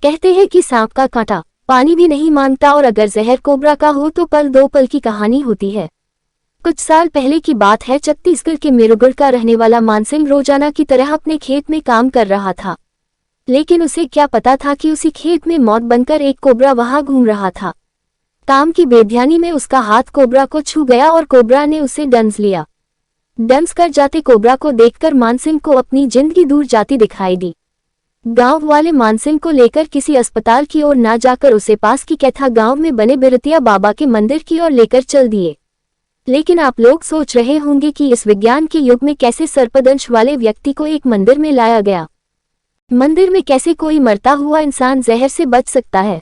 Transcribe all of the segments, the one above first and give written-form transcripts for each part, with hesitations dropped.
कहते हैं कि सांप का कांटा पानी भी नहीं मानता और अगर जहर कोबरा का हो तो पल दो पल की कहानी होती है। कुछ साल पहले की बात है। छत्तीसगढ़ के मेरुगढ़ का रहने वाला मानसिंह रोजाना की तरह अपने खेत में काम कर रहा था, लेकिन उसे क्या पता था कि उसी खेत में मौत बनकर एक कोबरा वहां घूम रहा था। काम की बेध्यानी में उसका हाथ कोबरा को छू गया और कोबरा ने उसे डंस लिया। डंस कर जाते कोबरा को देखकर मानसिंह को अपनी जिंदगी दूर जाती दिखाई दी। गांव वाले मानसिंह को लेकर किसी अस्पताल की ओर ना जाकर उसे पास की कैथा गांव में बने बिरतिया बाबा के मंदिर की ओर लेकर चल दिए। लेकिन आप लोग सोच रहे होंगे कि इस विज्ञान के युग में कैसे सर्पदंश वाले व्यक्ति को एक मंदिर में लाया गया। मंदिर में कैसे कोई मरता हुआ इंसान जहर से बच सकता है?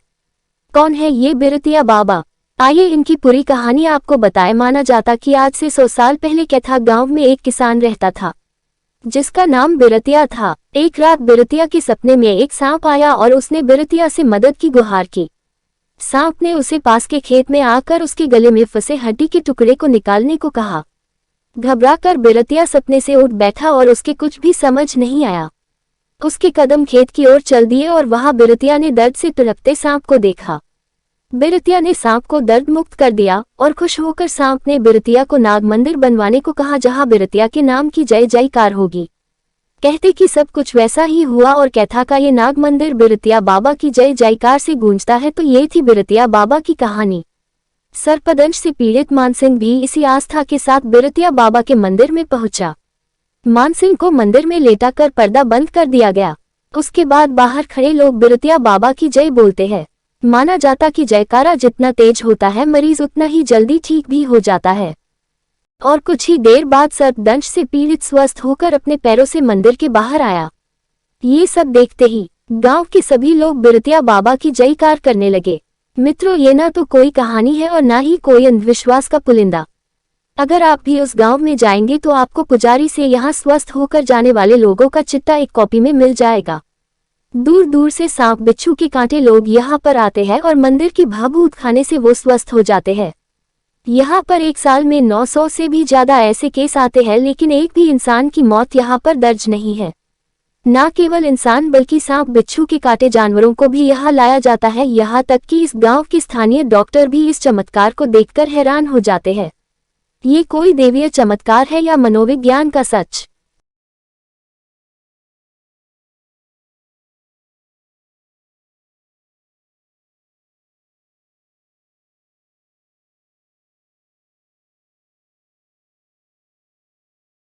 कौन है ये बिरतिया बाबा? आइए इनकी पूरी कहानी आपको बताएं। माना जाता कि आज से 100 साल पहले कैथा गांव में एक किसान रहता था जिसका नाम बिरतिया था। एक रात बिरतिया के सपने में एक सांप आया और उसने बिरतिया से मदद की गुहार की। सांप ने उसे पास के खेत में आकर उसके गले में फंसे हड्डी के टुकड़े को निकालने को कहा। घबराकर बिरतिया सपने से उठ बैठा और उसके कुछ भी समझ नहीं आया। उसके कदम खेत की ओर चल दिए और वहां बिरतिया ने दर्द से तड़पते सांप को देखा। बिरतिया ने सांप को दर्द मुक्त कर दिया और खुश होकर सांप ने बिरतिया को नाग मंदिर बनवाने को कहा, जहां बिरतिया के नाम की जय जयकार होगी। कहते कि सब कुछ वैसा ही हुआ और कैथा का ये नाग मंदिर बिरतिया बाबा की जय जयकार से गूंजता है। तो ये थी बिरतिया बाबा की कहानी। सर्पदंश से पीड़ित मानसिंह भी इसी आस्था के साथ बिरतिया बाबा के मंदिर में पहुंचा। मानसिंह को मंदिर में लेटाकर पर्दा बंद कर दिया गया। उसके बाद बाहर खड़े लोग बिरतिया बाबा की जय बोलते हैं। माना जाता कि जयकारा जितना तेज होता है मरीज उतना ही जल्दी ठीक भी हो जाता है। और कुछ ही देर बाद सर्पदंश से पीड़ित स्वस्थ होकर अपने पैरों से मंदिर के बाहर आया। ये सब देखते ही गांव के सभी लोग बिरतिया बाबा की जयकार करने लगे। मित्रों, ये ना तो कोई कहानी है और ना ही कोई अंधविश्वास का पुलिंदा। अगर आप भी उस गांव में जाएंगे तो आपको पुजारी से यहाँ स्वस्थ होकर जाने वाले लोगों का चिट्ठा एक कॉपी में मिल जाएगा। दूर दूर से सांप बिच्छू के कांटे लोग यहाँ पर आते हैं और मंदिर की भाभूत खाने से वो स्वस्थ हो जाते हैं। यहाँ पर एक साल में 900 से भी ज्यादा ऐसे केस आते हैं, लेकिन एक भी इंसान की मौत यहाँ पर दर्ज नहीं है। न केवल इंसान बल्कि सांप बिच्छू के काटे जानवरों को भी यहाँ लाया जाता है। यहाँ तक कि इस गांव के स्थानीय डॉक्टर भी इस चमत्कार को देखकर हैरान हो जाते हैं। ये कोई देवीय चमत्कार है या मनोविज्ञान का सच?